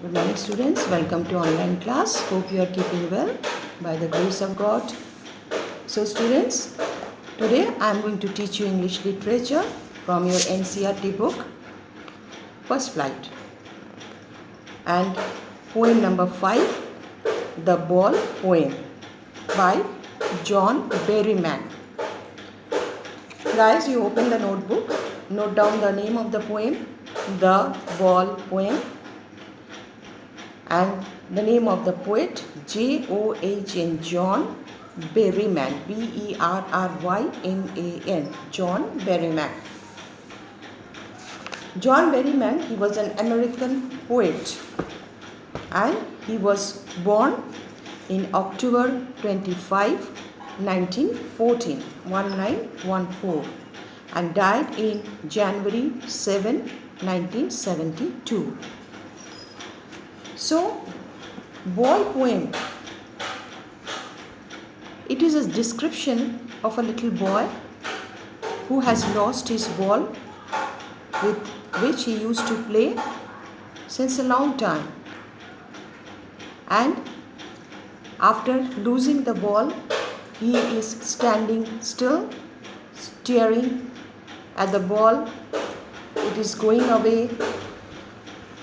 Good morning, students. Welcome to online class. Hope you are keeping well by the grace of God. So students, today I am going to teach you English literature from your NCERT book, First Flight. And poem number 5, The Ball Poem by John Berryman. Guys, you open the notebook, note down the name of the poem, The Ball Poem, and the name of the poet, John, John Berryman, Berryman, John Berryman. John Berryman, he was an American poet, and he was born in October 25, 1914, and died in January 7, 1972. So, ball poem, it is a description of a little boy who has lost his ball with which he used to play since a long time. And after losing the ball, he is standing still, staring at the ball. It is going away.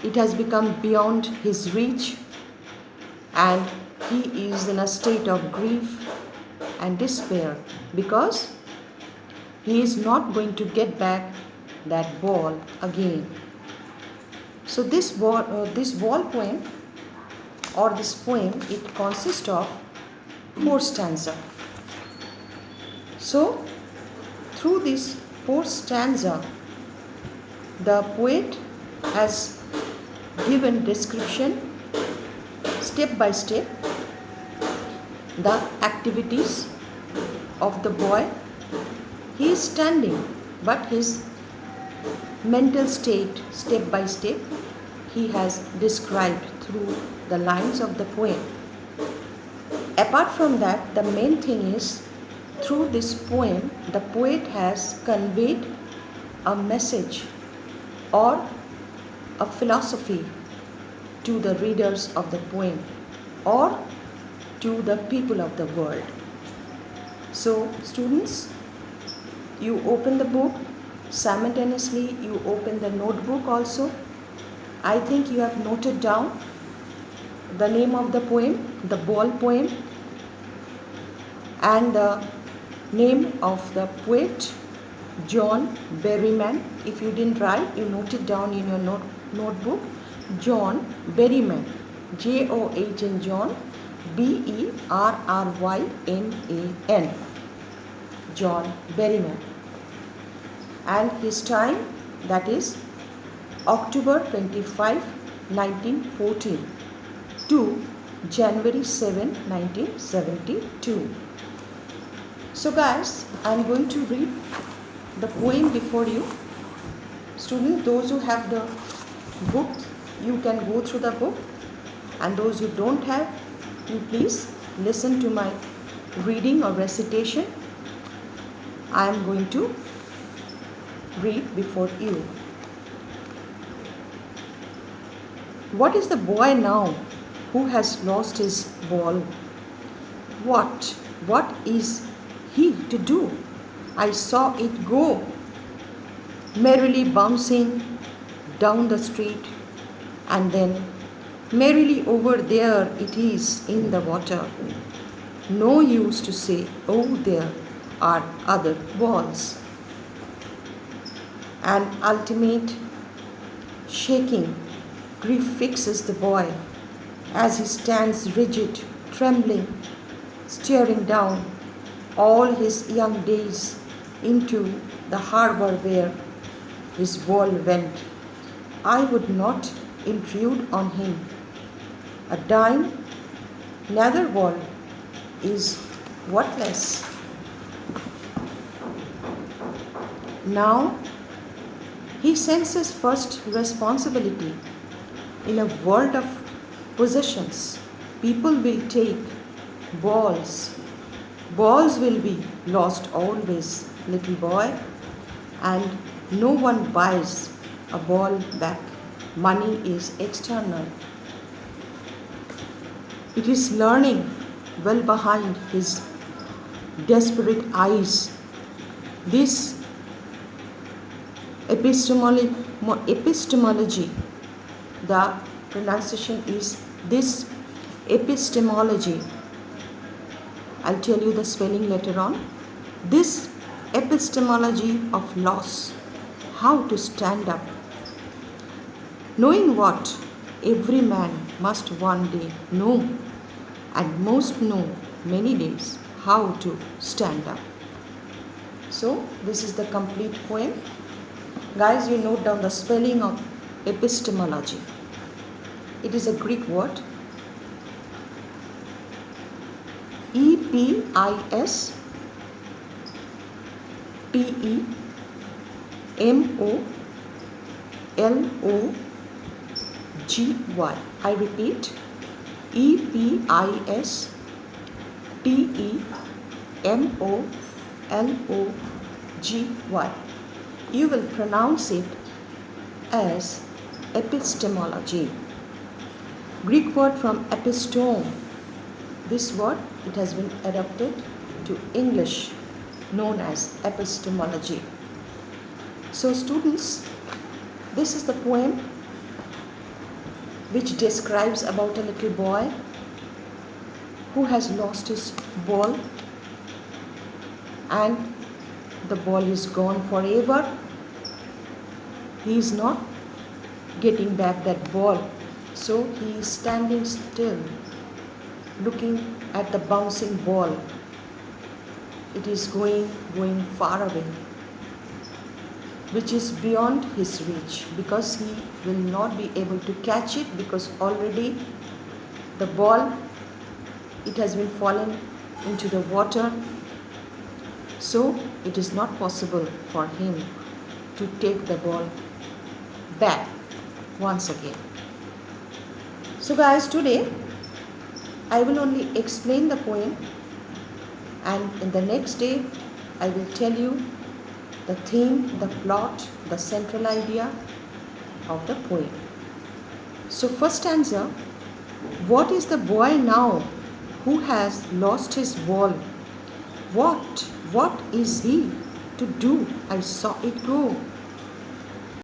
It has become beyond his reach, and he is in a state of grief and despair because he is not going to get back that ball again. So this ball poem, or this poem, it consists of 4 stanzas. So through this 4 stanza, the poet has given description step by step the activities of the boy. He is standing, but his mental state step by step he has described through the lines of the poem. Apart from that, the main thing is, through this poem the poet has conveyed a message or a philosophy to the readers of the poem or to the people of the world. So students, you open the book, simultaneously you open the notebook also. I think you have noted down the name of the poem, The Ball Poem, and the name of the poet, John Berryman. If you didn't write, you note it down in your notebook. John Berryman, John, John, Berryman, John Berryman. And his time, that is October 25, 1914 to January 7, 1972. So guys, I am going to read the poem before you. Students, those who have the book, you can go through the book, and those who don't have, you please listen to my reading or recitation. I am going to read before you. What is the boy now who has lost his ball? What is he to do? I saw it go merrily bouncing down the street, and then merrily over there it is in the water. No use to say, oh, there are other balls. An ultimate shaking grief fixes the boy as he stands rigid, trembling, staring down all his young days into the harbor where his ball went. I would not intrude on him. A dying nether ball is worthless. Now he senses first responsibility. In a world of possessions, people will take balls. Balls will be lost always, little boy, and no one buys a ball back. Money is external. It is learning well behind his desperate eyes. This epistemology, the pronunciation is this epistemology. I'll tell you the spelling later on. This epistemology of loss, how to stand up, knowing what every man must one day know, and most know many days, how to stand up. So this is the complete poem. Guys, you note down the spelling of epistemology. It is a Greek word. EPISTEMOLOGY. I repeat, EPISTEMOLOGY. You will pronounce it as epistemology. Greek word from epistome. This word, it has been adapted to English, known as epistemology. So students, this is the poem which describes about a little boy who has lost his ball, and the ball is gone forever. He is not getting back that ball, so he is standing still, looking at the bouncing ball. It is going far away, which is beyond his reach, because he will not be able to catch it, because already the ball, it has been fallen into the water, so it is not possible for him to take the ball back once again. So guys, today I will only explain the poem, and in the next day I will tell you the theme, the plot, the central idea of the poem. So first stanza, what is the boy now who has lost his ball? What is he to do? I saw it go.